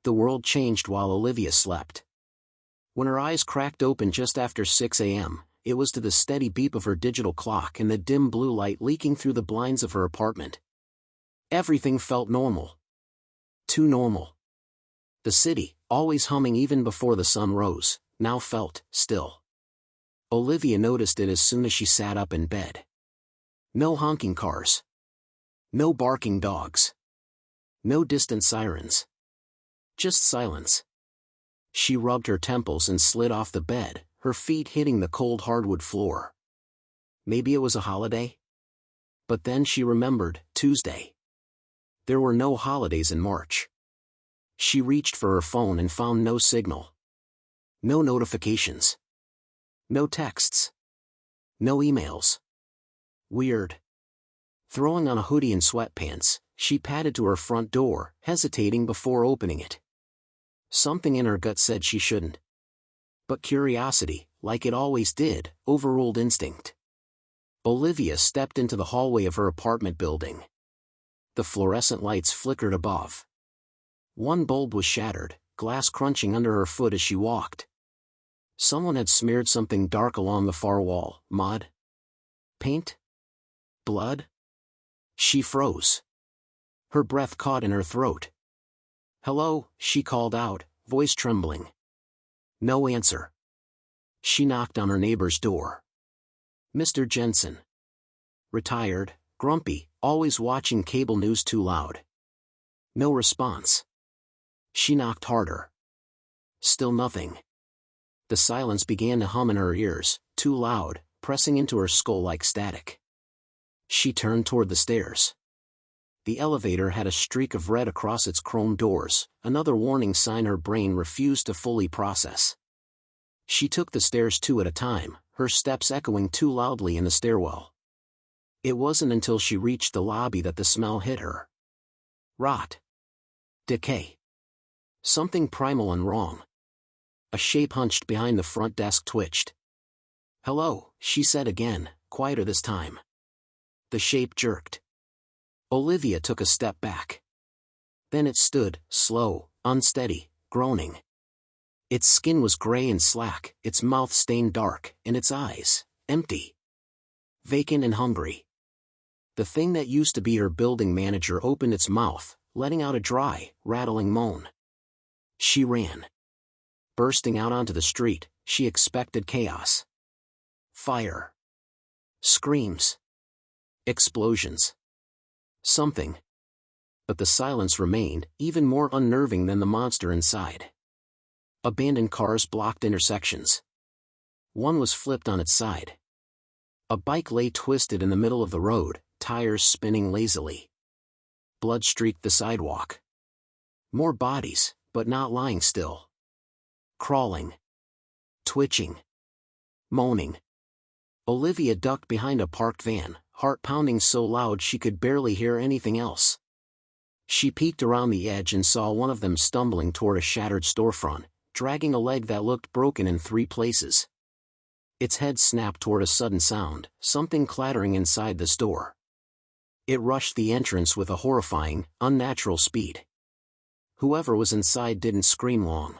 The world changed while Olivia slept. When her eyes cracked open just after 6 a.m., it was to the steady beep of her digital clock and the dim blue light leaking through the blinds of her apartment. Everything felt normal. Too normal. The city, always humming even before the sun rose, now felt still. Olivia noticed it as soon as she sat up in bed. No honking cars. No barking dogs. No distant sirens. Just silence. She rubbed her temples and slid off the bed, her feet hitting the cold hardwood floor. Maybe it was a holiday? But then she remembered, Tuesday. There were no holidays in March. She reached for her phone and found no signal. No notifications. No texts. No emails. Weird. Throwing on a hoodie and sweatpants, she padded to her front door, hesitating before opening it. Something in her gut said she shouldn't. But curiosity, like it always did, overruled instinct. Olivia stepped into the hallway of her apartment building. The fluorescent lights flickered above. One bulb was shattered, glass crunching under her foot as she walked. Someone had smeared something dark along the far wall. Mud? Paint? Blood? She froze. Her breath caught in her throat. "Hello," she called out, voice trembling. No answer. She knocked on her neighbor's door. Mr. Jensen. Retired, grumpy, always watching cable news too loud. No response. She knocked harder. Still nothing. The silence began to hum in her ears, too loud, pressing into her skull like static. She turned toward the stairs. The elevator had a streak of red across its chrome doors, another warning sign her brain refused to fully process. She took the stairs two at a time, her steps echoing too loudly in the stairwell. It wasn't until she reached the lobby that the smell hit her. Rot. Decay. Something primal and wrong. A shape hunched behind the front desk twitched. "Hello," she said again, quieter this time. The shape jerked. Olivia took a step back. Then it stood, slow, unsteady, groaning. Its skin was gray and slack, its mouth stained dark, and its eyes, empty. Vacant and hungry. The thing that used to be her building manager opened its mouth, letting out a dry, rattling moan. She ran. Bursting out onto the street, she expected chaos. Fire. Screams. Explosions. Something. But the silence remained, even more unnerving than the monster inside. Abandoned cars blocked intersections. One was flipped on its side. A bike lay twisted in the middle of the road, tires spinning lazily. Blood streaked the sidewalk. More bodies, but not lying still. Crawling. Twitching. Moaning. Olivia ducked behind a parked van, heart pounding so loud she could barely hear anything else. She peeked around the edge and saw one of them stumbling toward a shattered storefront, dragging a leg that looked broken in 3 places. Its head snapped toward a sudden sound, something clattering inside the store. It rushed the entrance with a horrifying, unnatural speed. Whoever was inside didn't scream long.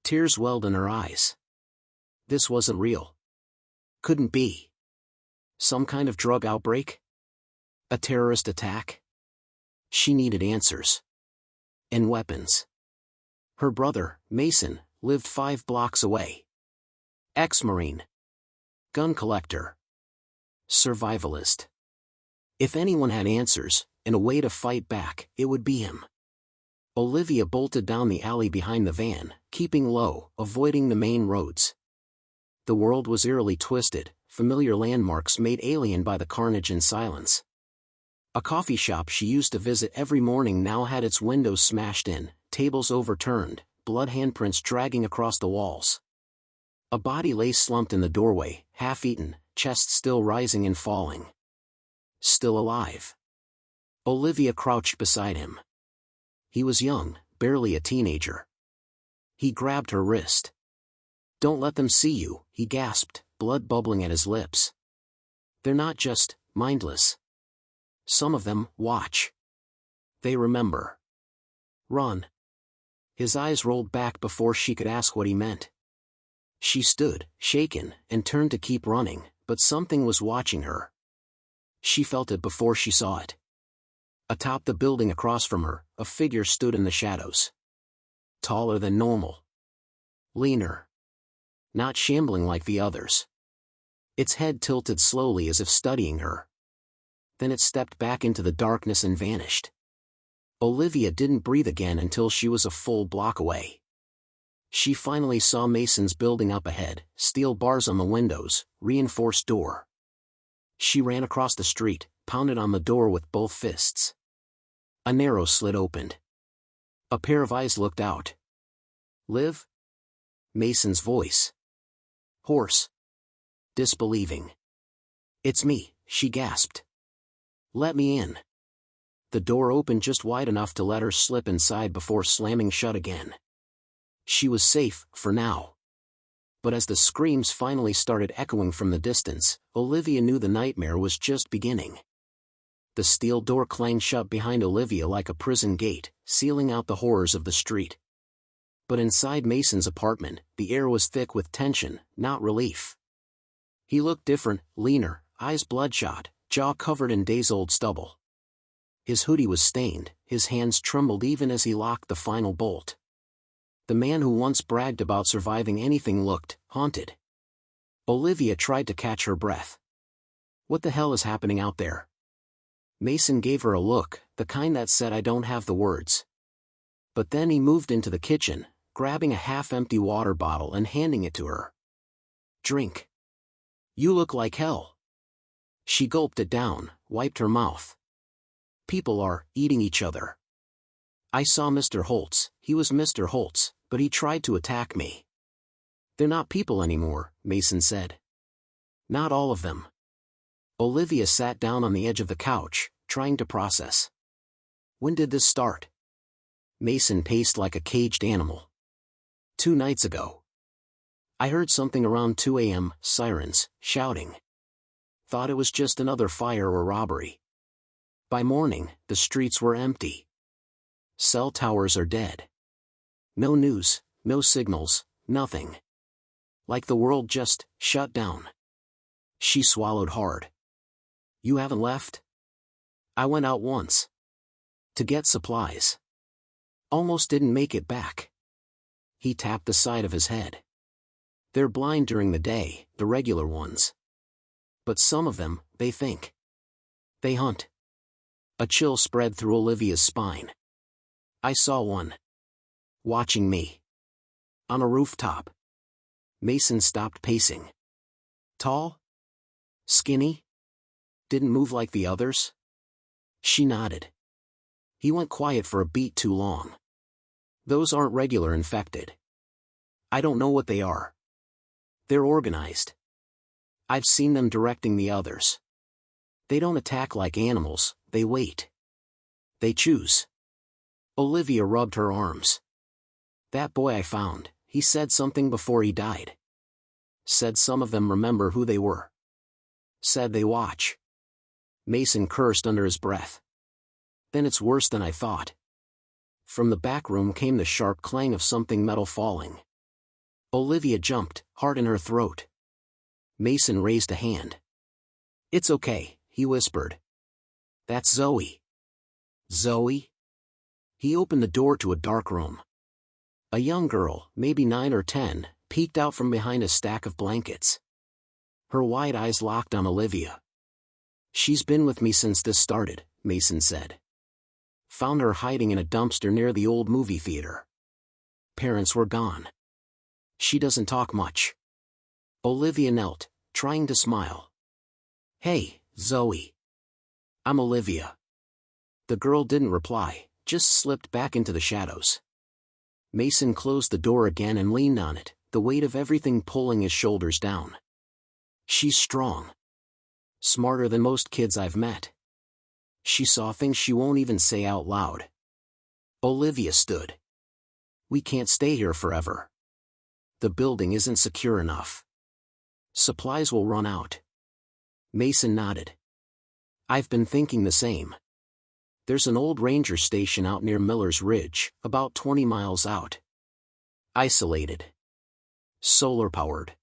Tears welled in her eyes. This wasn't real. Couldn't be. Some kind of drug outbreak? A terrorist attack? She needed answers. And weapons. Her brother, Mason, lived 5 blocks away. Ex-Marine. Gun collector. Survivalist. If anyone had answers, and a way to fight back, it would be him. Olivia bolted down the alley behind the van, keeping low, avoiding the main roads. The world was eerily twisted, familiar landmarks made alien by the carnage and silence. A coffee shop she used to visit every morning now had its windows smashed in, tables overturned, blood handprints dragging across the walls. A body lay slumped in the doorway, half-eaten, chest still rising and falling. Still alive. Olivia crouched beside him. He was young, barely a teenager. He grabbed her wrist. "Don't let them see you," he gasped, blood bubbling at his lips. "They're not just mindless. Some of them watch. They remember. Run." His eyes rolled back before she could ask what he meant. She stood, shaken, and turned to keep running, but something was watching her. She felt it before she saw it. Atop the building across from her, a figure stood in the shadows. Taller than normal. Leaner. Not shambling like the others. Its head tilted slowly as if studying her. Then it stepped back into the darkness and vanished. Olivia didn't breathe again until she was a full block away. She finally saw Mason's building up ahead, steel bars on the windows, reinforced door. She ran across the street, pounded on the door with both fists. A narrow slit opened. A pair of eyes looked out. "Liv?" Mason's voice. Hoarse. Disbelieving. "It's me," she gasped. "Let me in." The door opened just wide enough to let her slip inside before slamming shut again. She was safe, for now. But as the screams finally started echoing from the distance, Olivia knew the nightmare was just beginning. The steel door clanged shut behind Olivia like a prison gate, sealing out the horrors of the street. But inside Mason's apartment, the air was thick with tension, not relief. He looked different, leaner, eyes bloodshot, jaw covered in days-old stubble. His hoodie was stained, his hands trembled even as he locked the final bolt. The man who once bragged about surviving anything looked haunted. Olivia tried to catch her breath. What the hell is happening out there? Mason gave her a look, the kind that said I don't have the words. But then he moved into the kitchen, grabbing a half-empty water bottle and handing it to her. "Drink. You look like hell." She gulped it down, wiped her mouth. "People are eating each other. I saw Mr. Holtz, he was Mr. Holtz, but he tried to attack me." "They're not people anymore," Mason said. "Not all of them." Olivia sat down on the edge of the couch, trying to process. "When did this start?" Mason paced like a caged animal. 2 nights ago. I heard something around 2 a.m., sirens, shouting. Thought it was just another fire or robbery. By morning, the streets were empty. Cell towers are dead. No news, no signals, nothing. Like the world just shut down. She swallowed hard. "You haven't left?" "I went out once. To get supplies. Almost didn't make it back." He tapped the side of his head. "They're blind during the day, the regular ones. But some of them, they think. They hunt." A chill spread through Olivia's spine. "I saw one. Watching me. On a rooftop." Mason stopped pacing. "Tall? Skinny? Didn't move like the others?" She nodded. "He went quiet for a beat too long. Those aren't regular infected. I don't know what they are. They're organized. I've seen them directing the others. They don't attack like animals, they wait. They choose." Olivia rubbed her arms. "That boy I found, he said something before he died. Said some of them remember who they were. Said they watch." Mason cursed under his breath. "Then it's worse than I thought." From the back room came the sharp clang of something metal falling. Olivia jumped, heart in her throat. Mason raised a hand. "It's okay," he whispered. "That's Zoe." "Zoe?" He opened the door to a dark room. A young girl, maybe 9 or 10, peeked out from behind a stack of blankets. Her wide eyes locked on Olivia. "She's been with me since this started," Mason said. "Found her hiding in a dumpster near the old movie theater. Parents were gone. She doesn't talk much." Olivia knelt, trying to smile. "Hey, Zoe. I'm Olivia." The girl didn't reply, just slipped back into the shadows. Mason closed the door again and leaned on it, the weight of everything pulling his shoulders down. "She's strong. Smarter than most kids I've met. She saw things she won't even say out loud." Olivia stood. "We can't stay here forever. The building isn't secure enough. Supplies will run out." Mason nodded. "I've been thinking the same. There's an old ranger station out near Miller's Ridge, about 20 miles out. Isolated. Solar-powered.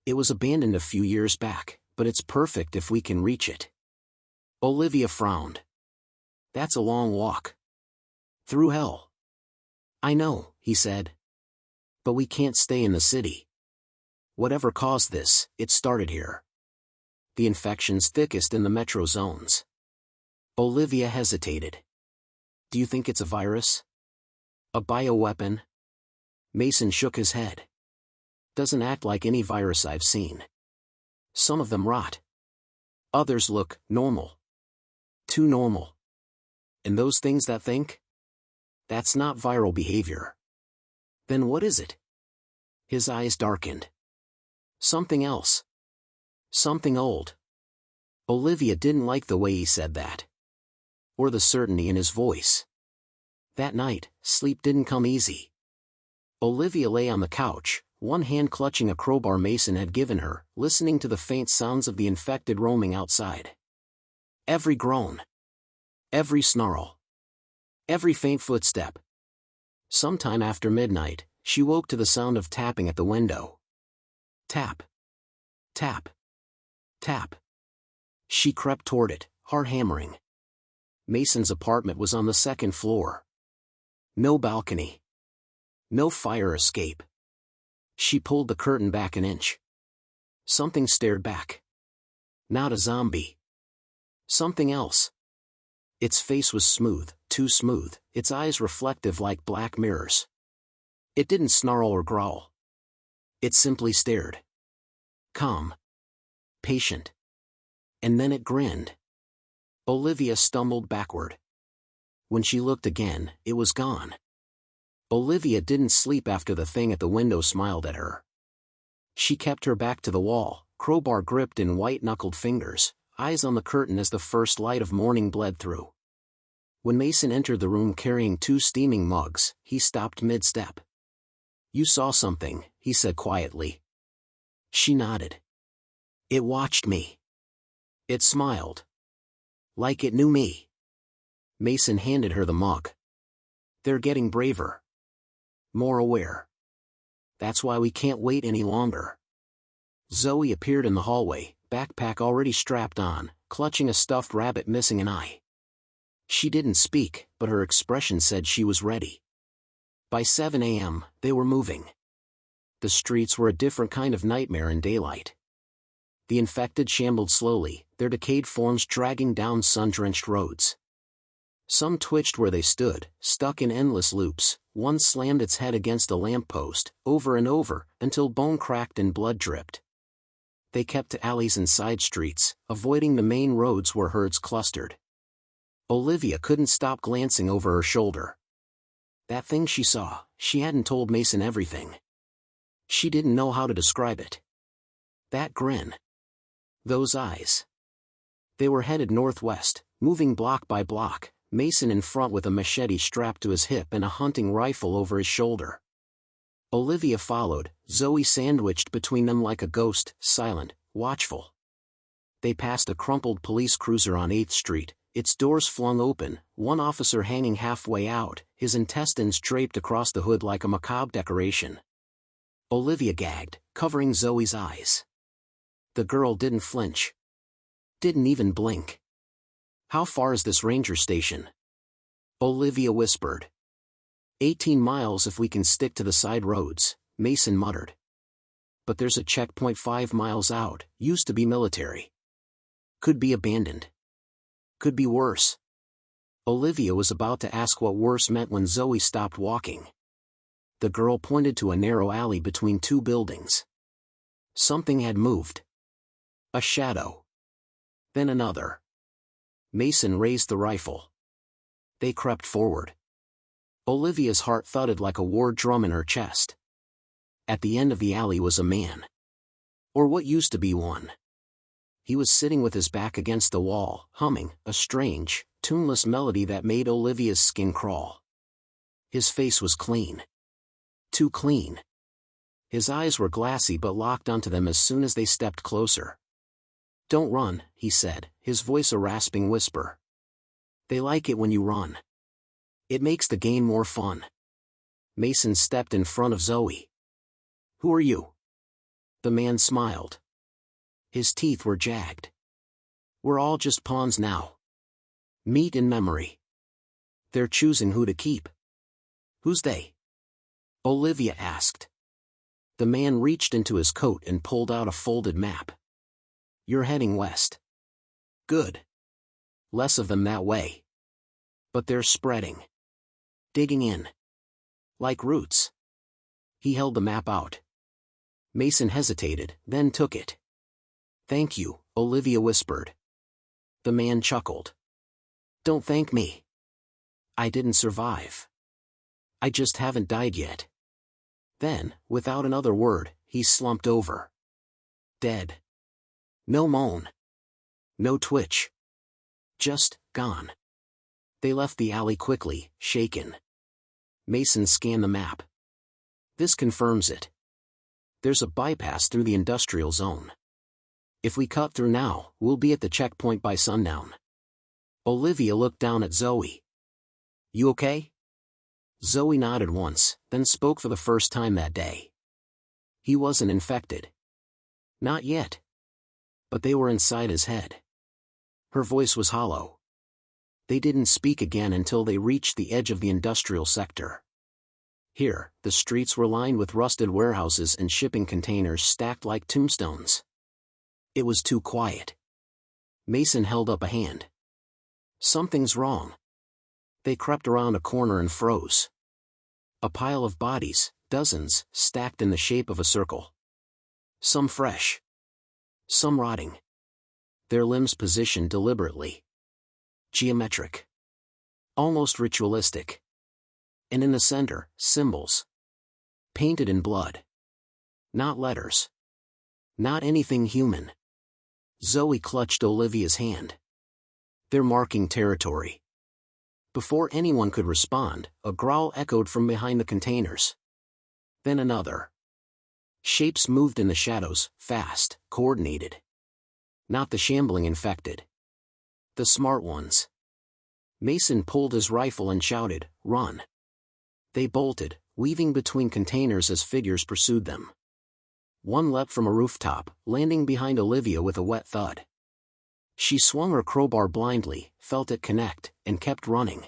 It was abandoned a few years back, but it's perfect if we can reach it. Olivia frowned. That's a long walk. Through hell. I know, he said. But we can't stay in the city. Whatever caused this, it started here. The infection's thickest in the metro zones. Olivia hesitated. Do you think it's a virus? A bioweapon? Mason shook his head. Doesn't act like any virus I've seen. Some of them rot. Others look normal. Too normal. And those things that think? That's not viral behavior. Then what is it? His eyes darkened. Something else. Something old. Olivia didn't like the way he said that. Or the certainty in his voice. That night, sleep didn't come easy. Olivia lay on the couch, one hand clutching a crowbar Mason had given her, listening to the faint sounds of the infected roaming outside. Every groan. Every snarl. Every faint footstep. Sometime after midnight, she woke to the sound of tapping at the window. Tap. Tap. Tap. She crept toward it, heart hammering. Mason's apartment was on the second floor. No balcony. No fire escape. She pulled the curtain back an inch. Something stared back. Not a zombie. Something else. Its face was smooth, too smooth, its eyes reflective like black mirrors. It didn't snarl or growl. It simply stared. Calm. Patient. And then it grinned. Olivia stumbled backward. When she looked again, it was gone. Olivia didn't sleep after the thing at the window smiled at her. She kept her back to the wall, crowbar gripped in white-knuckled fingers, eyes on the curtain as the first light of morning bled through. When Mason entered the room carrying 2 steaming mugs, he stopped mid-step. You saw something, he said quietly. She nodded. It watched me. It smiled. Like it knew me. Mason handed her the mug. They're getting braver. More aware. That's why we can't wait any longer. Zoe appeared in the hallway, backpack already strapped on, clutching a stuffed rabbit missing an eye. She didn't speak, but her expression said she was ready. By 7 a.m., they were moving. The streets were a different kind of nightmare in daylight. The infected shambled slowly, their decayed forms dragging down sun-drenched roads. Some twitched where they stood, stuck in endless loops. One slammed its head against a lamppost, over and over, until bone cracked and blood dripped. They kept to alleys and side streets, avoiding the main roads where herds clustered. Olivia couldn't stop glancing over her shoulder. That thing she saw, she hadn't told Mason everything. She didn't know how to describe it. That grin. Those eyes. They were headed northwest, moving block by block, Mason in front with a machete strapped to his hip and a hunting rifle over his shoulder. Olivia followed, Zoe sandwiched between them like a ghost, silent, watchful. They passed a crumpled police cruiser on 8th Street, its doors flung open, one officer hanging halfway out, his intestines draped across the hood like a macabre decoration. Olivia gagged, covering Zoe's eyes. The girl didn't flinch. Didn't even blink. How far is this ranger station? Olivia whispered. 18 miles if we can stick to the side roads, Mason muttered. But there's a checkpoint 5 miles out, used to be military. Could be abandoned. Could be worse. Olivia was about to ask what worse meant when Zoe stopped walking. The girl pointed to a narrow alley between 2 buildings. Something had moved. A shadow. Then another. Mason raised the rifle. They crept forward. Olivia's heart thudded like a war drum in her chest. At the end of the alley was a man. Or what used to be one. He was sitting with his back against the wall, humming, a strange, tuneless melody that made Olivia's skin crawl. His face was clean. Too clean. His eyes were glassy but locked onto them as soon as they stepped closer. Don't run, he said, his voice a rasping whisper. They like it when you run. It makes the game more fun. Mason stepped in front of Zoe. Who are you? The man smiled. His teeth were jagged. We're all just pawns now. Meet in memory. They're choosing who to keep. Who's they? Olivia asked. The man reached into his coat and pulled out a folded map. You're heading west. Good. Less of them that way. But they're spreading. Digging in. Like roots. He held the map out. Mason hesitated, then took it. Thank you, Olivia whispered. The man chuckled. Don't thank me. I didn't survive. I just haven't died yet. Then, without another word, he slumped over. Dead. No moan. No twitch. Just, gone. They left the alley quickly, shaken. Mason scanned the map. This confirms it. There's a bypass through the industrial zone. If we cut through now, we'll be at the checkpoint by sundown. Olivia looked down at Zoe. You okay? Zoe nodded once, then spoke for the first time that day. He wasn't infected. Not yet. But they were inside his head. Her voice was hollow. They didn't speak again until they reached the edge of the industrial sector. Here, the streets were lined with rusted warehouses and shipping containers stacked like tombstones. It was too quiet. Mason held up a hand. Something's wrong. They crept around a corner and froze. A pile of bodies, dozens, stacked in the shape of a circle. Some fresh. Some rotting. Their limbs positioned deliberately. Geometric. Almost ritualistic. And in the center, symbols. Painted in blood. Not letters. Not anything human. Zoe clutched Olivia's hand. They're marking territory. Before anyone could respond, a growl echoed from behind the containers. Then another. Shapes moved in the shadows, fast, coordinated. Not the shambling infected. The smart ones. Mason pulled his rifle and shouted, "Run!" They bolted, weaving between containers as figures pursued them. One leapt from a rooftop, landing behind Olivia with a wet thud. She swung her crowbar blindly, felt it connect, and kept running.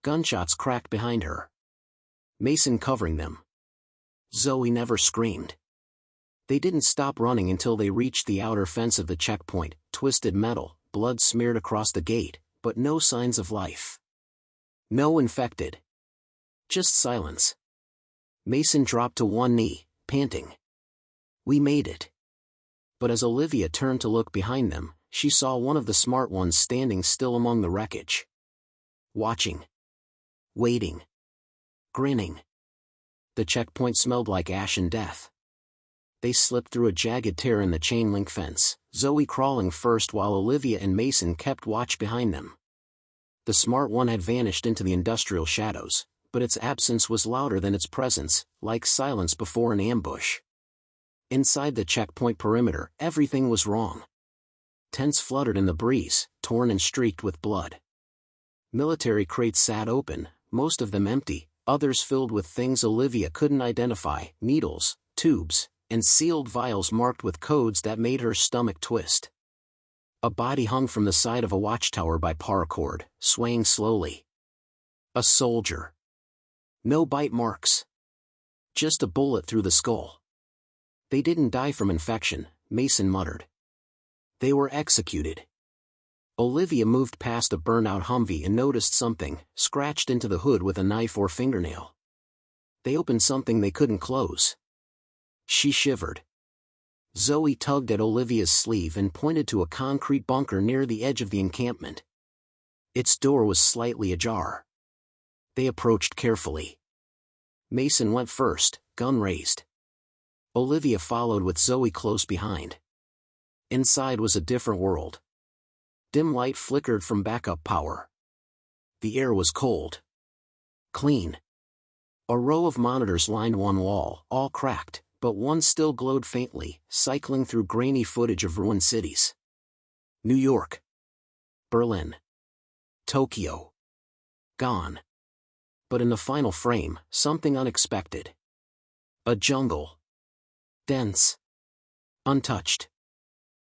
Gunshots cracked behind her. Mason covering them. Zoe never screamed. They didn't stop running until they reached the outer fence of the checkpoint, twisted metal, blood smeared across the gate, but no signs of life. No infected. Just silence. Mason dropped to one knee, panting. We made it. But as Olivia turned to look behind them, she saw one of the smart ones standing still among the wreckage. Watching. Waiting. Grinning. The checkpoint smelled like ash and death. They slipped through a jagged tear in the chain-link fence, Zoe crawling first while Olivia and Mason kept watch behind them. The smart one had vanished into the industrial shadows, but its absence was louder than its presence, like silence before an ambush. Inside the checkpoint perimeter, everything was wrong. Tents fluttered in the breeze, torn and streaked with blood. Military crates sat open, most of them empty, others filled with things Olivia couldn't identify, needles, tubes, and sealed vials marked with codes that made her stomach twist. A body hung from the side of a watchtower by paracord, swaying slowly. A soldier. No bite marks. Just a bullet through the skull. They didn't die from infection, Mason muttered. They were executed. Olivia moved past a burnt-out Humvee and noticed something, scratched into the hood with a knife or fingernail. They opened something they couldn't close. She shivered. Zoe tugged at Olivia's sleeve and pointed to a concrete bunker near the edge of the encampment. Its door was slightly ajar. They approached carefully. Mason went first, gun raised. Olivia followed with Zoe close behind. Inside was a different world. Dim light flickered from backup power. The air was cold. Clean. A row of monitors lined one wall, all cracked, but one still glowed faintly, cycling through grainy footage of ruined cities. New York. Berlin. Tokyo. Gone. But in the final frame, something unexpected. A jungle. Dense. Untouched.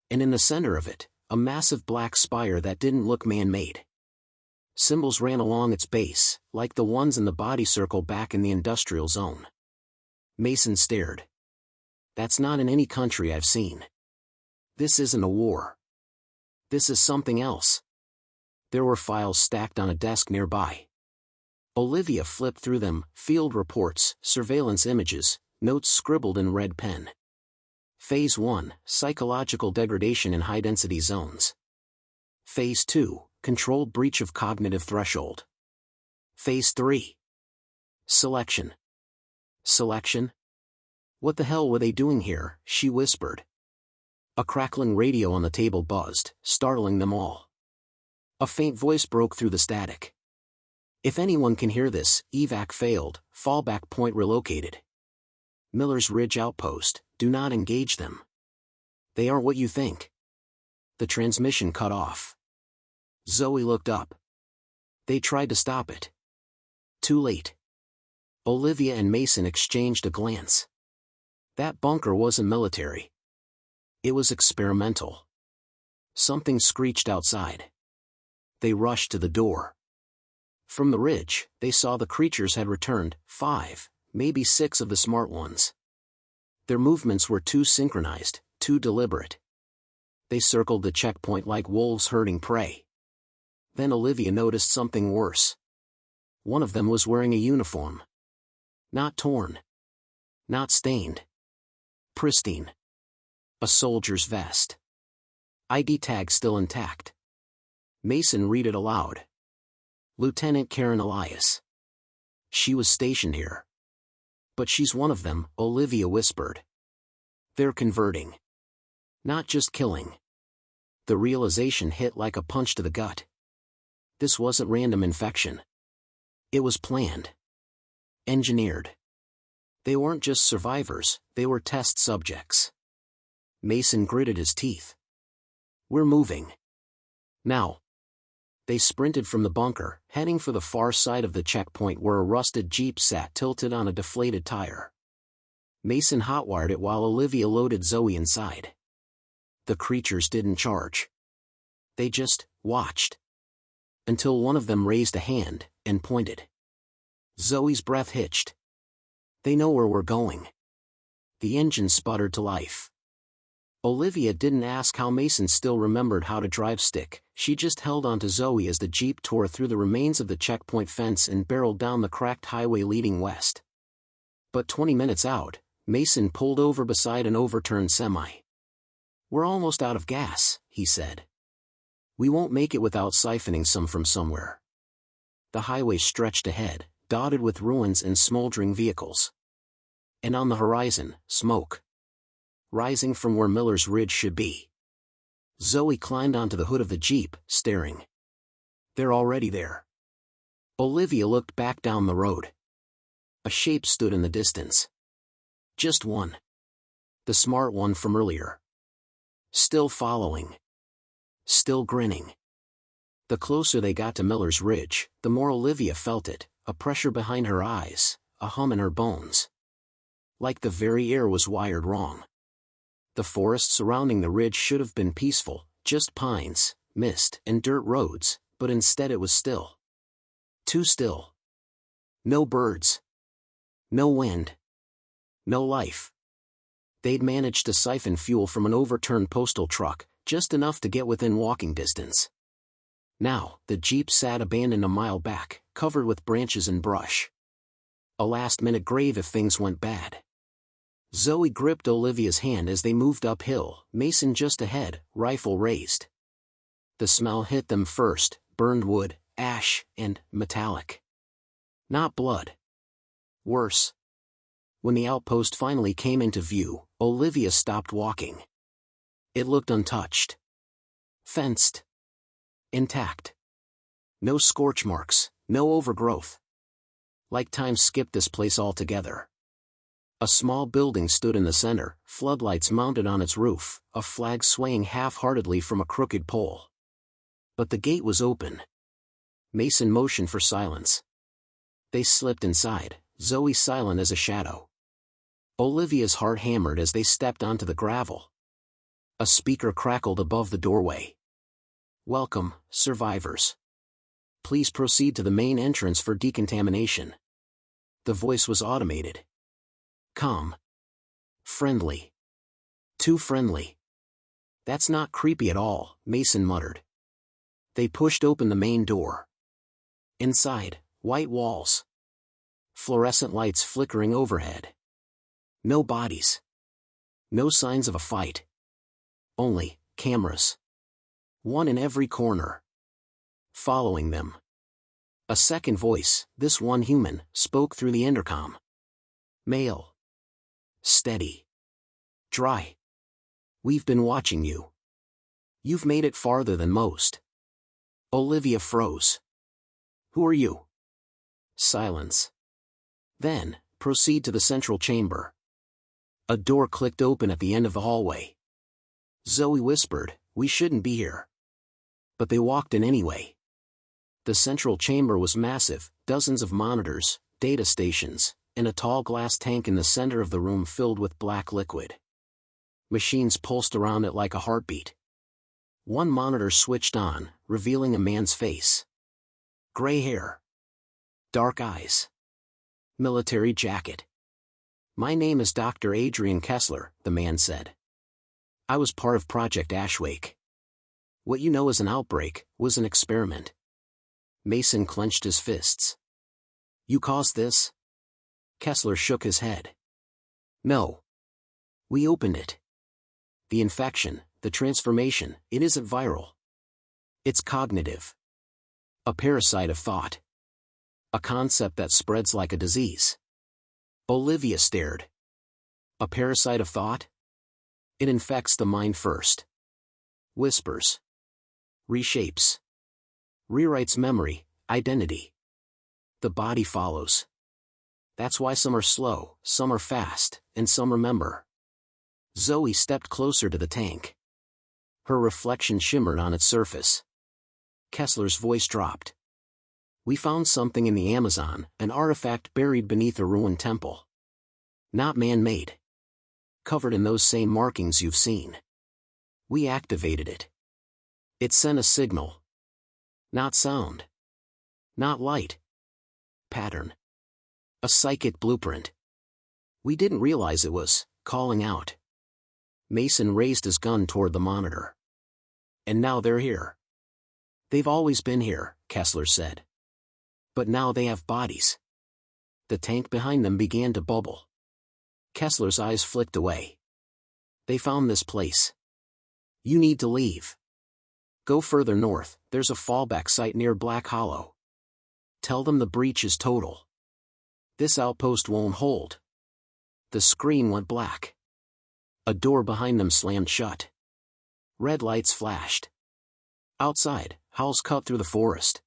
And in the center of it, a massive black spire that didn't look man-made. Symbols ran along its base, like the ones in the body circle back in the industrial zone. Mason stared. That's not in any country I've seen. This isn't a war. This is something else. There were files stacked on a desk nearby. Olivia flipped through them, field reports, surveillance images, notes scribbled in red pen. Phase 1, psychological degradation in high-density zones. Phase 2, controlled breach of cognitive threshold. Phase 3. Selection. Selection? What the hell were they doing here? She whispered. A crackling radio on the table buzzed, startling them all. A faint voice broke through the static. If anyone can hear this, evac failed, fallback point relocated. Miller's Ridge outpost, do not engage them. They aren't what you think. The transmission cut off. Zoe looked up. They tried to stop it. Too late. Olivia and Mason exchanged a glance. That bunker wasn't military. It was experimental. Something screeched outside. They rushed to the door. From the ridge, they saw the creatures had returned, 5, maybe 6 of the smart ones. Their movements were too synchronized, too deliberate. They circled the checkpoint like wolves herding prey. Then Olivia noticed something worse. One of them was wearing a uniform. Not torn. Not stained. Pristine. A soldier's vest. ID tag still intact. Mason read it aloud. Lieutenant Karen Elias. She was stationed here. But she's one of them, Olivia whispered. They're converting. Not just killing. The realization hit like a punch to the gut. This wasn't random infection. It was planned. Engineered. They weren't just survivors, they were test subjects. Mason gritted his teeth. We're moving. Now. They sprinted from the bunker, heading for the far side of the checkpoint where a rusted jeep sat tilted on a deflated tire. Mason hotwired it while Olivia loaded Zoe inside. The creatures didn't charge. They just watched. Until one of them raised a hand and pointed. Zoe's breath hitched. They know where we're going. The engine sputtered to life. Olivia didn't ask how Mason still remembered how to drive stick, she just held onto Zoe as the jeep tore through the remains of the checkpoint fence and barreled down the cracked highway leading west. But 20 minutes out, Mason pulled over beside an overturned semi. We're almost out of gas, he said. We won't make it without siphoning some from somewhere. The highway stretched ahead, dotted with ruins and smoldering vehicles. And on the horizon, smoke. Rising from where Miller's Ridge should be. Zoe climbed onto the hood of the jeep, staring. They're already there. Olivia looked back down the road. A shape stood in the distance. Just one. The smart one from earlier. Still following. Still grinning. The closer they got to Miller's Ridge, the more Olivia felt it, a pressure behind her eyes, a hum in her bones. Like the very air was wired wrong. The forest surrounding the ridge should have been peaceful, just pines, mist, and dirt roads, but instead it was still. Too still. No birds. No wind. No life. They'd managed to siphon fuel from an overturned postal truck, just enough to get within walking distance. Now, the jeep sat abandoned a mile back, covered with branches and brush. A last-minute grave if things went bad. Zoe gripped Olivia's hand as they moved uphill, Mason just ahead, rifle raised. The smell hit them first, burned wood, ash, and metallic. Not blood. Worse. When the outpost finally came into view, Olivia stopped walking. It looked untouched. Fenced. Intact. No scorch marks, no overgrowth. Like time skipped this place altogether. A small building stood in the center, floodlights mounted on its roof, a flag swaying half-heartedly from a crooked pole. But the gate was open. Mason motioned for silence. They slipped inside, Zoe silent as a shadow. Olivia's heart hammered as they stepped onto the gravel. A speaker crackled above the doorway. "Welcome, survivors. Please proceed to the main entrance for decontamination." The voice was automated. Calm. Friendly. Too friendly. "That's not creepy at all," Mason muttered. They pushed open the main door. Inside, white walls. Fluorescent lights flickering overhead. No bodies. No signs of a fight. Only cameras. One in every corner. Following them. A second voice, this one human, spoke through the intercom. Male. Steady. Dry. "We've been watching you. You've made it farther than most." Olivia froze. "Who are you?" Silence. "Then, proceed to the central chamber." A door clicked open at the end of the hallway. Zoe whispered, "We shouldn't be here." But they walked in anyway. The central chamber was massive, dozens of monitors, data stations, and a tall glass tank in the center of the room filled with black liquid. Machines pulsed around it like a heartbeat. One monitor switched on, revealing a man's face. Gray hair. Dark eyes. Military jacket. "My name is Dr. Adrian Kessler," the man said. "I was part of Project Ashwake. What you know as an outbreak was an experiment." Mason clenched his fists. "You caused this?" Kessler shook his head. "No. We opened it. The infection, the transformation, it isn't viral. It's cognitive. A parasite of thought. A concept that spreads like a disease." Olivia stared. "A parasite of thought? It infects the mind first. Whispers. Reshapes. Rewrites memory, identity. The body follows. That's why some are slow, some are fast, and some remember." Zoe stepped closer to the tank. Her reflection shimmered on its surface. Kessler's voice dropped. "We found something in the Amazon, an artifact buried beneath a ruined temple. Not man-made. Covered in those same markings you've seen. We activated it. It sent a signal. Not sound. Not light. Pattern. A psychic blueprint. We didn't realize it was calling out." Mason raised his gun toward the monitor. "And now they're here." "They've always been here," Kessler said. "But now they have bodies." The tank behind them began to bubble. Kessler's eyes flicked away. "They found this place. You need to leave. Go further north, there's a fallback site near Black Hollow. Tell them the breach is total. This outpost won't hold." The screen went black. A door behind them slammed shut. Red lights flashed. Outside, howls cut through the forest.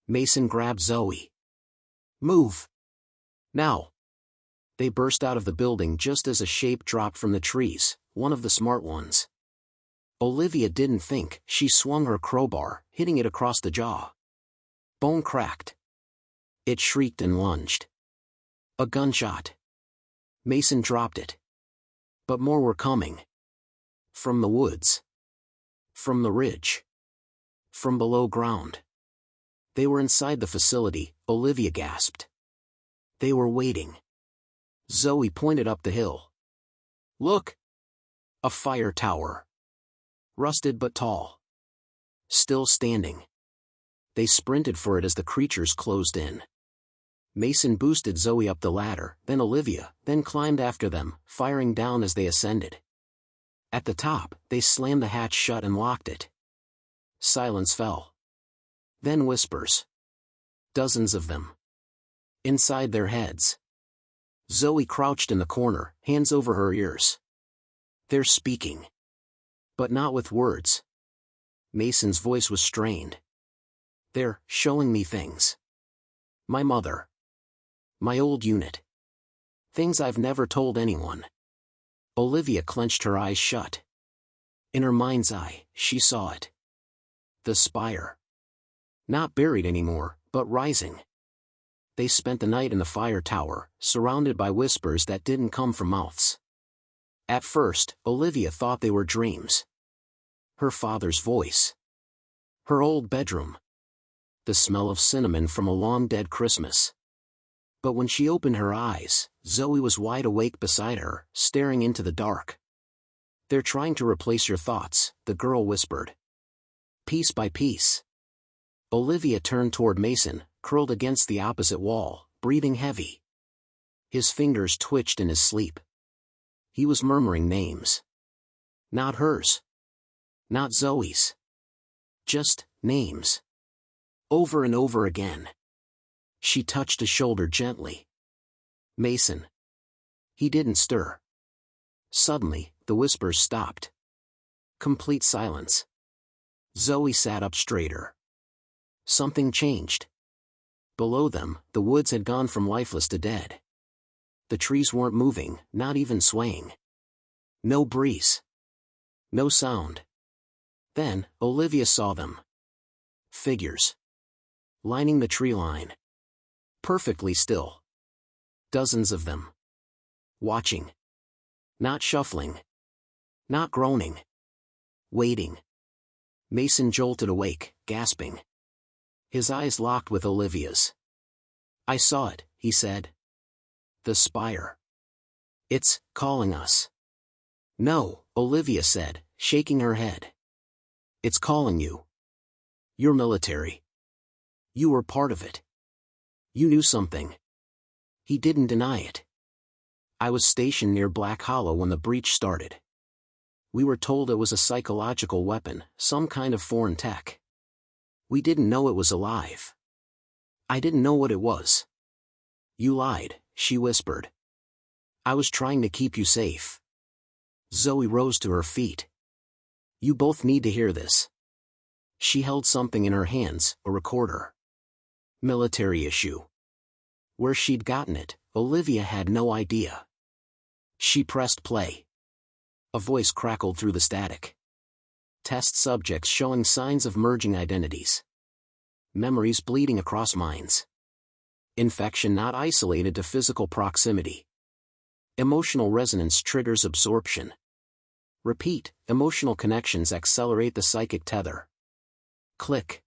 Mason grabbed Zoe. "Move. Now." They burst out of the building just as a shape dropped from the trees, one of the smart ones. Olivia didn't think, she swung her crowbar, hitting it across the jaw. Bone cracked. It shrieked and lunged. A gunshot. Mason dropped it. But more were coming. From the woods. From the ridge. From below ground. They were inside the facility, Olivia gasped. They were waiting. Zoe pointed up the hill. "Look! A fire tower. Rusted but tall. Still standing." They sprinted for it as the creatures closed in. Mason boosted Zoe up the ladder, then Olivia, then climbed after them, firing down as they ascended. At the top, they slammed the hatch shut and locked it. Silence fell. Then whispers. Dozens of them. Inside their heads. Zoe crouched in the corner, hands over her ears. "They're speaking. But not with words." Mason's voice was strained. "They're showing me things. My mother. My old unit. Things I've never told anyone." Olivia clenched her eyes shut. In her mind's eye, she saw it. The spire. Not buried anymore, but rising. They spent the night in the fire tower, surrounded by whispers that didn't come from mouths. At first, Olivia thought they were dreams. Her father's voice. Her old bedroom. The smell of cinnamon from a long-dead Christmas. But when she opened her eyes, Zoe was wide awake beside her, staring into the dark. "They're trying to replace your thoughts," the girl whispered. "Piece by piece." Olivia turned toward Mason, curled against the opposite wall, breathing heavy. His fingers twitched in his sleep. He was murmuring names. Not hers. Not Zoe's. Just names. Over and over again. She touched his shoulder gently. "Mason." He didn't stir. Suddenly, the whispers stopped. Complete silence. Zoe sat up straighter. Something changed. Below them, the woods had gone from lifeless to dead. The trees weren't moving, not even swaying. No breeze. No sound. Then, Olivia saw them. Figures. Lining the tree line. Perfectly still. Dozens of them. Watching. Not shuffling. Not groaning. Waiting. Mason jolted awake, gasping. His eyes locked with Olivia's. "I saw it," he said. "The spire. It's calling us." "No," Olivia said, shaking her head. "It's calling you. You're military. You were part of it. You knew something." He didn't deny it. "I was stationed near Black Hollow when the breach started. We were told it was a psychological weapon, some kind of foreign tech. We didn't know it was alive. I didn't know what it was." "You lied," she whispered. "I was trying to keep you safe." Zoe rose to her feet. "You both need to hear this." She held something in her hands, a recorder. Military issue. Where she'd gotten it, Olivia had no idea. She pressed play. A voice crackled through the static. Test subjects showing signs of merging identities. Memories bleeding across minds. Infection not isolated to physical proximity. Emotional resonance triggers absorption. Repeat, emotional connections accelerate the psychic tether. Click.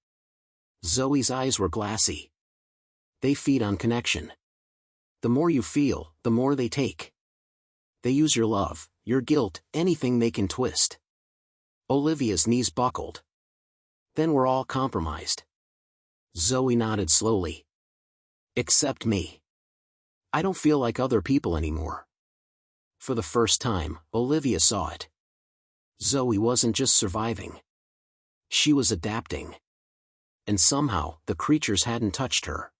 Zoe's eyes were glassy. They feed on connection. The more you feel, the more they take. They use your love, your guilt, anything they can twist. Olivia's knees buckled. "Then we're all compromised." Zoe nodded slowly. "Except me. I don't feel like other people anymore." For the first time, Olivia saw it. Zoe wasn't just surviving. She was adapting. And somehow, the creatures hadn't touched her.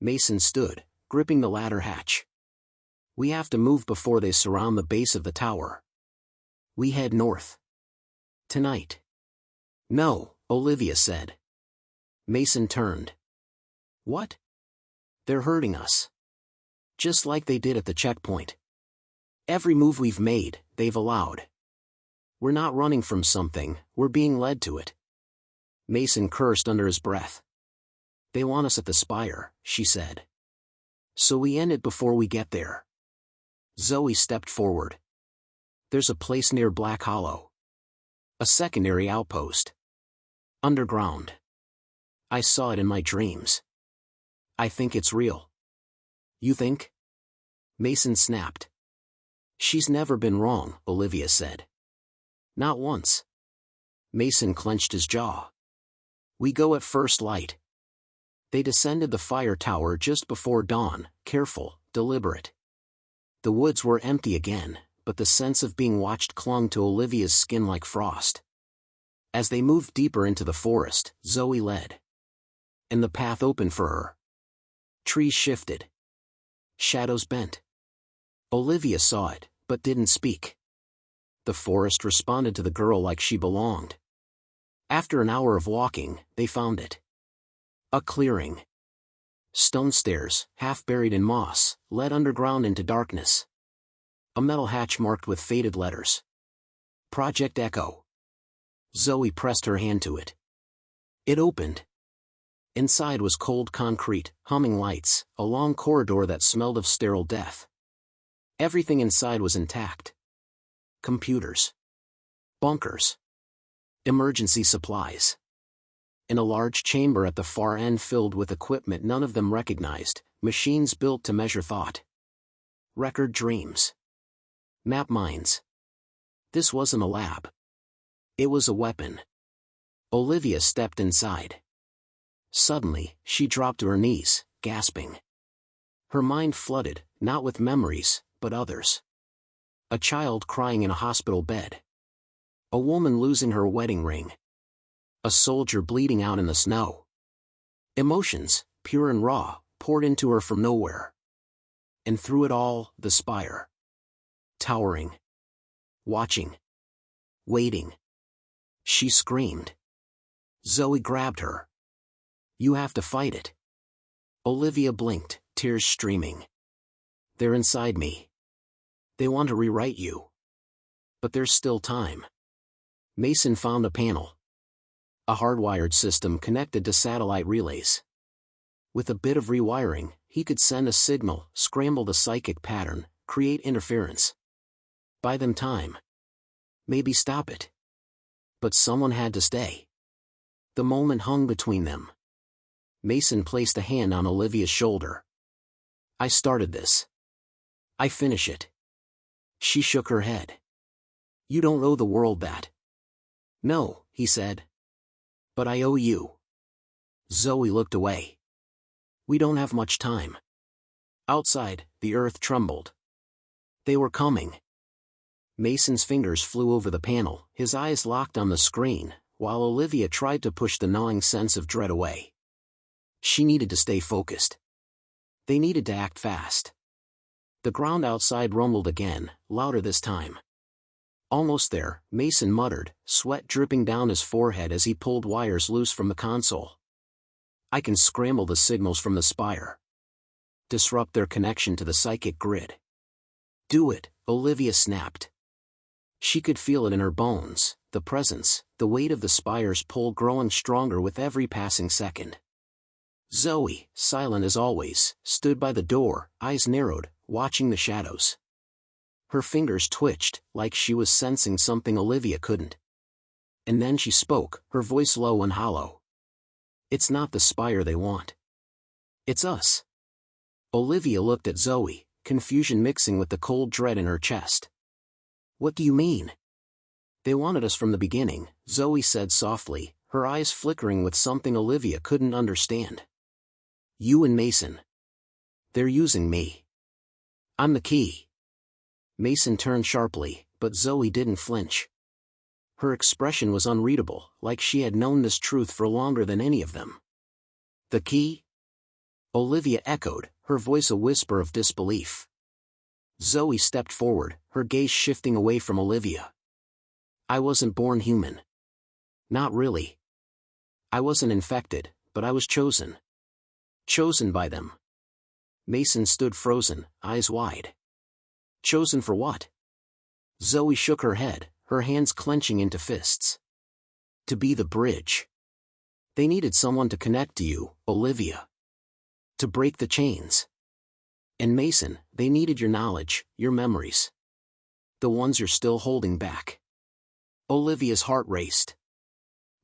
Mason stood, gripping the ladder hatch. "We have to move before they surround the base of the tower. We head north. Tonight." "No," Olivia said. Mason turned. "What?" "They're hurting us. Just like they did at the checkpoint. Every move we've made, they've allowed. We're not running from something, we're being led to it." Mason cursed under his breath. "They want us at the spire," she said. "So we end it before we get there." Zoe stepped forward. "There's a place near Black Hollow. A secondary outpost. Underground. I saw it in my dreams. I think it's real." "You think?" Mason snapped. "She's never been wrong," Olivia said. "Not once." Mason clenched his jaw. "We go at first light." They descended the fire tower just before dawn, careful, deliberate. The woods were empty again, but the sense of being watched clung to Olivia's skin like frost. As they moved deeper into the forest, Zoe led. And the path opened for her. Trees shifted. Shadows bent. Olivia saw it, but didn't speak. The forest responded to the girl like she belonged. After an hour of walking, they found it. A clearing. Stone stairs, half buried in moss, led underground into darkness. A metal hatch marked with faded letters. Project Echo. Zoe pressed her hand to it. It opened. Inside was cold concrete, humming lights, a long corridor that smelled of sterile death. Everything inside was intact. Computers. Bunkers. Emergency supplies. In a large chamber at the far end filled with equipment none of them recognized, machines built to measure thought. Record dreams. Map minds. This wasn't a lab. It was a weapon. Olivia stepped inside. Suddenly, she dropped to her knees, gasping. Her mind flooded, not with memories, but others. A child crying in a hospital bed. A woman losing her wedding ring. A soldier bleeding out in the snow. Emotions, pure and raw, poured into her from nowhere. And through it all, the spire. Towering. Watching. Waiting. She screamed. Zoe grabbed her. You have to fight it. Olivia blinked, tears streaming. They're inside me. They want to rewrite you. But there's still time. Mason found a panel. A hardwired system connected to satellite relays. With a bit of rewiring, he could send a signal, scramble the psychic pattern, create interference. Buy them time. Maybe stop it. But someone had to stay. The moment hung between them. Mason placed a hand on Olivia's shoulder. I started this. I finish it. She shook her head. You don't owe the world that. No, he said. But I owe you. Zoe looked away. We don't have much time. Outside, the earth trembled. They were coming. Mason's fingers flew over the panel, his eyes locked on the screen, while Olivia tried to push the gnawing sense of dread away. She needed to stay focused. They needed to act fast. The ground outside rumbled again, louder this time. Almost there, Mason muttered, sweat dripping down his forehead as he pulled wires loose from the console. I can scramble the signals from the spire. Disrupt their connection to the psychic grid. Do it, Olivia snapped. She could feel it in her bones, the presence, the weight of the spire's pull growing stronger with every passing second. Zoe, silent as always, stood by the door, eyes narrowed, watching the shadows. Her fingers twitched, like she was sensing something Olivia couldn't. And then she spoke, her voice low and hollow. It's not the spire they want. It's us. Olivia looked at Zoe, confusion mixing with the cold dread in her chest. What do you mean? They wanted us from the beginning, Zoe said softly, her eyes flickering with something Olivia couldn't understand. You and Mason. They're using me. I'm the key. Mason turned sharply, but Zoe didn't flinch. Her expression was unreadable, like she had known this truth for longer than any of them. The key? Olivia echoed, her voice a whisper of disbelief. Zoe stepped forward, her gaze shifting away from Olivia. I wasn't born human. Not really. I wasn't infected, but I was chosen. Chosen by them. Mason stood frozen, eyes wide. Chosen for what? Zoe shook her head, her hands clenching into fists. To be the bridge. They needed someone to connect to you, Olivia. To break the chains. And Mason, they needed your knowledge, your memories. The ones you're still holding back. Olivia's heart raced.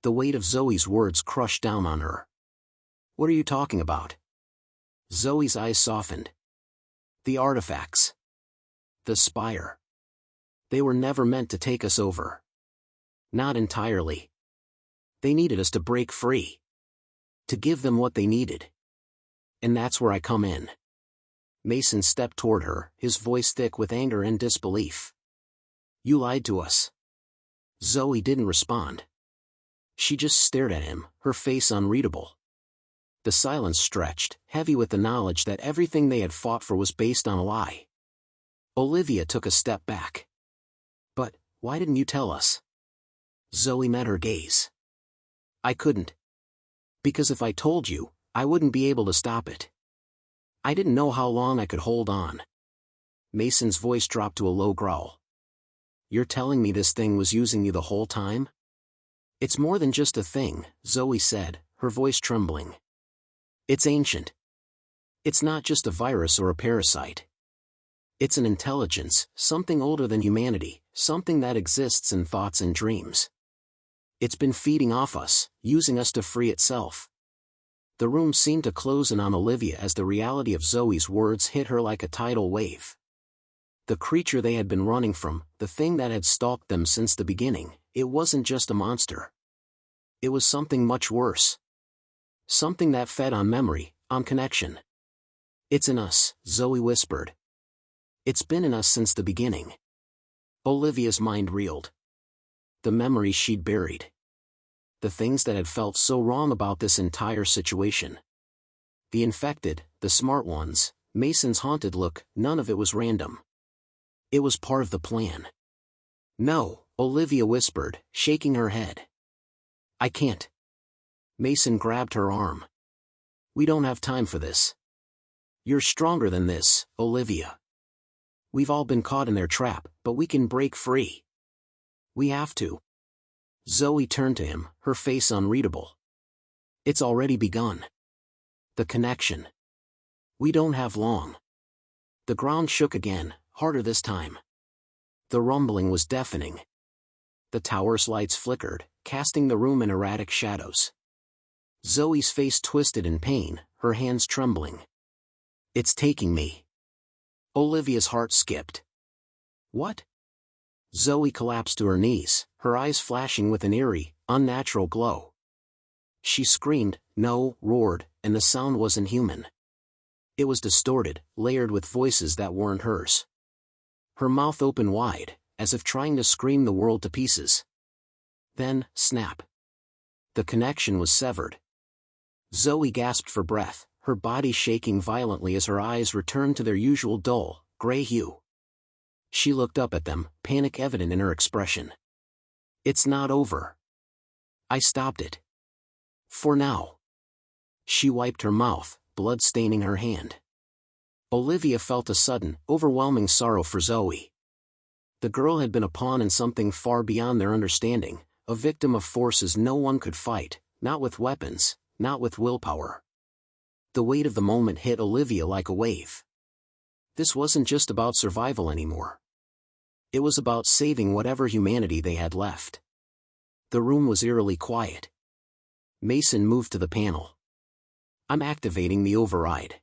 The weight of Zoe's words crushed down on her. What are you talking about? Zoe's eyes softened. The artifacts. The spire. They were never meant to take us over. Not entirely. They needed us to break free. To give them what they needed. And that's where I come in. Mason stepped toward her, his voice thick with anger and disbelief. You lied to us. Zoe didn't respond. She just stared at him, her face unreadable. The silence stretched, heavy with the knowledge that everything they had fought for was based on a lie. Olivia took a step back. But, why didn't you tell us? Zoe met her gaze. I couldn't. Because if I told you, I wouldn't be able to stop it. I didn't know how long I could hold on. Mason's voice dropped to a low growl. You're telling me this thing was using you the whole time? It's more than just a thing, Zoe said, her voice trembling. It's ancient. It's not just a virus or a parasite. It's an intelligence, something older than humanity, something that exists in thoughts and dreams. It's been feeding off us, using us to free itself. The room seemed to close in on Olivia as the reality of Zoe's words hit her like a tidal wave. The creature they had been running from, the thing that had stalked them since the beginning, it wasn't just a monster. It was something much worse. Something that fed on memory, on connection. It's in us, Zoe whispered. It's been in us since the beginning. Olivia's mind reeled. The memories she'd buried. The things that had felt so wrong about this entire situation. The infected, the smart ones, Mason's haunted look, none of it was random. It was part of the plan. No, Olivia whispered, shaking her head. I can't. Mason grabbed her arm. We don't have time for this. You're stronger than this, Olivia. We've all been caught in their trap, but we can break free. We have to. Zoe turned to him, her face unreadable. It's already begun. The connection. We don't have long. The ground shook again, harder this time. The rumbling was deafening. The tower's lights flickered, casting the room in erratic shadows. Zoe's face twisted in pain, her hands trembling. It's taking me. Olivia's heart skipped. What? Zoe collapsed to her knees, her eyes flashing with an eerie, unnatural glow. She screamed, no, roared, and the sound wasn't human. It was distorted, layered with voices that weren't hers. Her mouth opened wide, as if trying to scream the world to pieces. Then, snap. The connection was severed. Zoe gasped for breath, her body shaking violently as her eyes returned to their usual dull, gray hue. She looked up at them, panic evident in her expression. It's not over. I stopped it. For now. She wiped her mouth, blood staining her hand. Olivia felt a sudden, overwhelming sorrow for Zoe. The girl had been a pawn in something far beyond their understanding, a victim of forces no one could fight, not with weapons, not with willpower. The weight of the moment hit Olivia like a wave. This wasn't just about survival anymore. It was about saving whatever humanity they had left. The room was eerily quiet. Mason moved to the panel. I'm activating the override.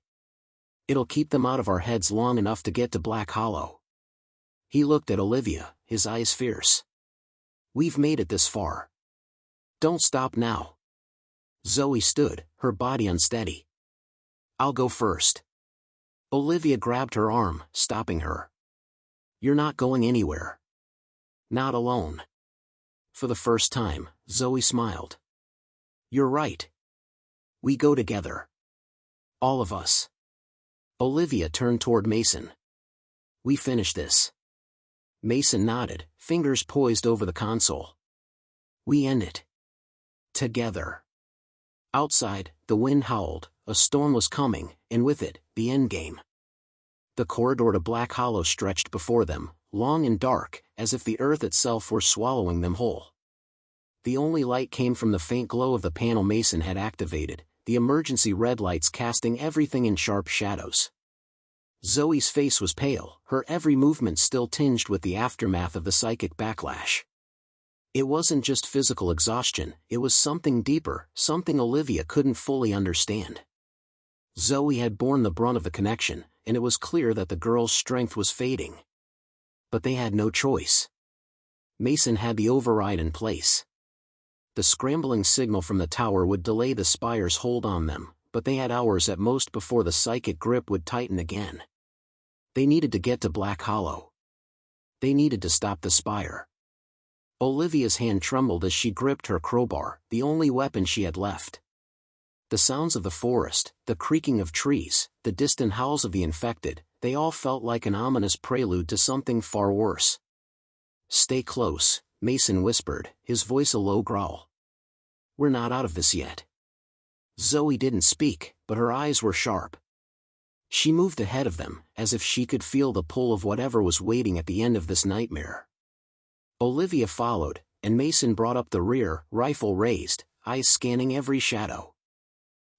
It'll keep them out of our heads long enough to get to Black Hollow. He looked at Olivia, his eyes fierce. We've made it this far. Don't stop now. Zoe stood, her body unsteady. I'll go first. Olivia grabbed her arm, stopping her. You're not going anywhere. Not alone. For the first time, Zoe smiled. You're right. We go together. All of us. Olivia turned toward Mason. We finish this. Mason nodded, fingers poised over the console. We end it. Together. Outside, the wind howled, a storm was coming, and with it, the endgame. The corridor to Black Hollow stretched before them, long and dark, as if the earth itself were swallowing them whole. The only light came from the faint glow of the panel Mason had activated, the emergency red lights casting everything in sharp shadows. Zoe's face was pale, her every movement still tinged with the aftermath of the psychic backlash. It wasn't just physical exhaustion, it was something deeper, something Olivia couldn't fully understand. Zoe had borne the brunt of the connection, and it was clear that the girl's strength was fading. But they had no choice. Mason had the override in place. The scrambling signal from the tower would delay the spire's hold on them, but they had hours at most before the psychic grip would tighten again. They needed to get to Black Hollow. They needed to stop the spire. Olivia's hand trembled as she gripped her crowbar, the only weapon she had left. The sounds of the forest, the creaking of trees, the distant howls of the infected, they all felt like an ominous prelude to something far worse. Stay close, Mason whispered, his voice a low growl. We're not out of this yet. Zoe didn't speak, but her eyes were sharp. She moved ahead of them, as if she could feel the pull of whatever was waiting at the end of this nightmare. Olivia followed, and Mason brought up the rear, rifle raised, eyes scanning every shadow.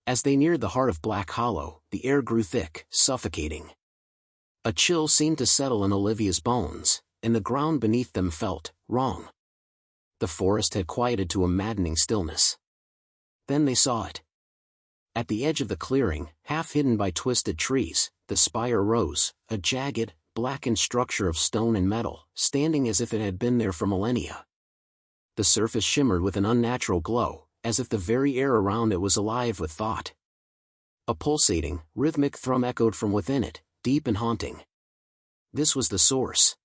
As they neared the heart of Black Hollow, the air grew thick, suffocating. A chill seemed to settle in Olivia's bones, and the ground beneath them felt wrong. The forest had quieted to a maddening stillness. Then they saw it. At the edge of the clearing, half hidden by twisted trees, the spire rose, a jagged, blackened structure of stone and metal, standing as if it had been there for millennia. The surface shimmered with an unnatural glow, as if the very air around it was alive with thought. A pulsating, rhythmic thrum echoed from within it, deep and haunting. This was the source.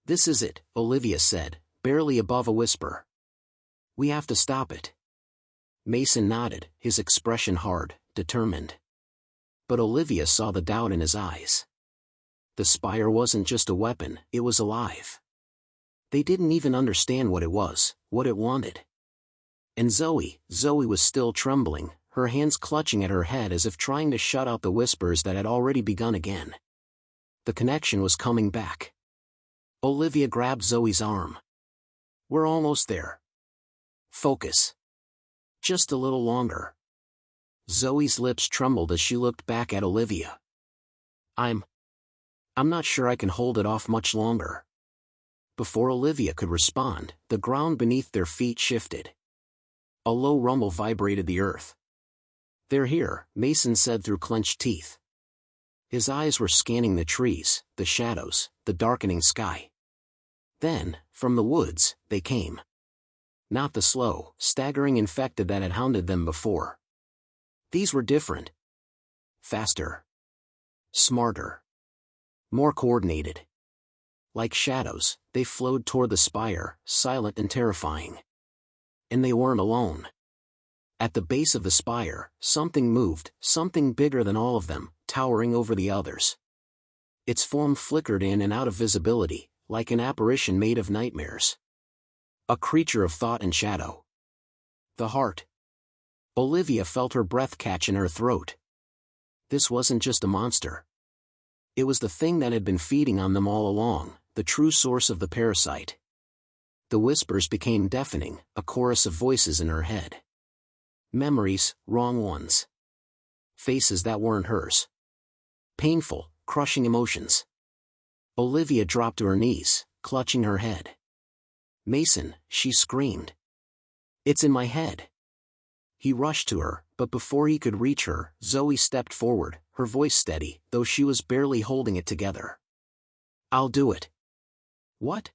"This is it," Olivia said, barely above a whisper. "We have to stop it." Mason nodded, his expression hard, determined. But Olivia saw the doubt in his eyes. The spire wasn't just a weapon, it was alive. They didn't even understand what it was, what it wanted. And Zoe was still trembling, her hands clutching at her head as if trying to shut out the whispers that had already begun again. The connection was coming back. Olivia grabbed Zoe's arm. "We're almost there. Focus. Just a little longer." Zoe's lips trembled as she looked back at Olivia. I'm not sure I can hold it off much longer." Before Olivia could respond, the ground beneath their feet shifted. A low rumble vibrated the earth. "They're here," Mason said through clenched teeth. His eyes were scanning the trees, the shadows, the darkening sky. Then, from the woods, they came. Not the slow, staggering infected that had hounded them before. These were different. Faster. Smarter. More coordinated. Like shadows, they flowed toward the spire, silent and terrifying. And they weren't alone. At the base of the spire, something moved, something bigger than all of them, towering over the others. Its form flickered in and out of visibility, like an apparition made of nightmares. A creature of thought and shadow. The heart. Olivia felt her breath catch in her throat. This wasn't just a monster. It was the thing that had been feeding on them all along, the true source of the parasite. The whispers became deafening, a chorus of voices in her head. Memories, wrong ones. Faces that weren't hers. Painful, crushing emotions. Olivia dropped to her knees, clutching her head. "Mason," she screamed. "It's in my head." He rushed to her, but before he could reach her, Zoe stepped forward, her voice steady, though she was barely holding it together. "I'll do it." "What?"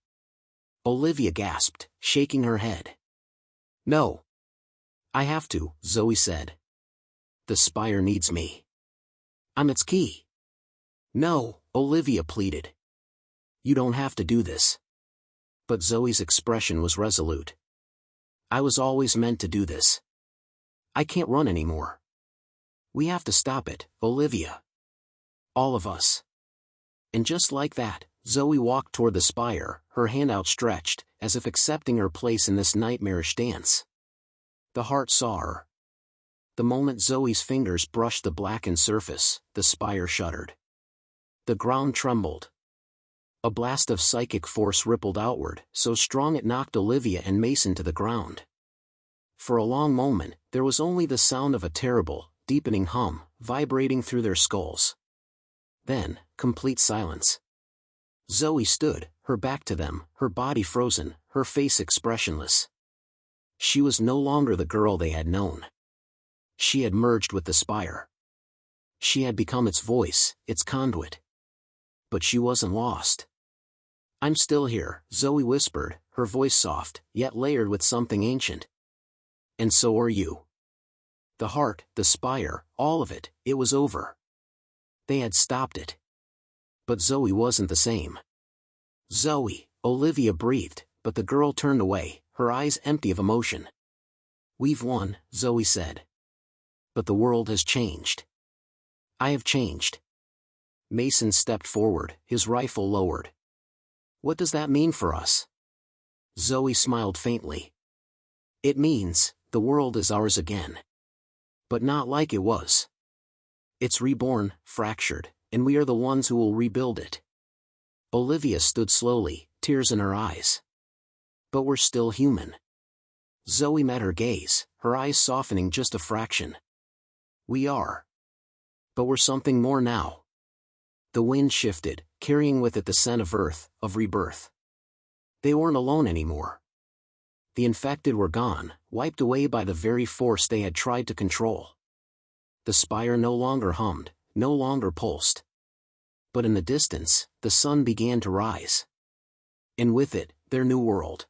Olivia gasped, shaking her head. "No. I have to," Zoe said. "The spire needs me. I'm its key." "No," Olivia pleaded. "You don't have to do this." But Zoe's expression was resolute. "I was always meant to do this. I can't run anymore. We have to stop it, Olivia. All of us." And just like that, Zoe walked toward the spire, her hand outstretched, as if accepting her place in this nightmarish dance. The heart saw her. The moment Zoe's fingers brushed the blackened surface, the spire shuddered. The ground trembled. A blast of psychic force rippled outward, so strong it knocked Olivia and Mason to the ground. For a long moment, there was only the sound of a terrible, deepening hum, vibrating through their skulls. Then, complete silence. Zoe stood, her back to them, her body frozen, her face expressionless. She was no longer the girl they had known. She had merged with the spire. She had become its voice, its conduit. But she wasn't lost. "I'm still here," Zoe whispered, her voice soft, yet layered with something ancient. "And so are you." The heart, the spire, all of it, it was over. They had stopped it. But Zoe wasn't the same. "Zoe," Olivia breathed, but the girl turned away, her eyes empty of emotion. "We've won," Zoe said. "But the world has changed. I have changed." Mason stepped forward, his rifle lowered. "What does that mean for us?" Zoe smiled faintly. "It means, the world is ours again. But not like it was. It's reborn, fractured, and we are the ones who will rebuild it." Olivia stood slowly, tears in her eyes. "But we're still human." Zoe met her gaze, her eyes softening just a fraction. We are. But we're something more now. The wind shifted, carrying with it the scent of earth, of rebirth. They weren't alone anymore. The infected were gone, wiped away by the very force they had tried to control. The spire no longer hummed, no longer pulsed. But in the distance, the sun began to rise. And with it, their new world.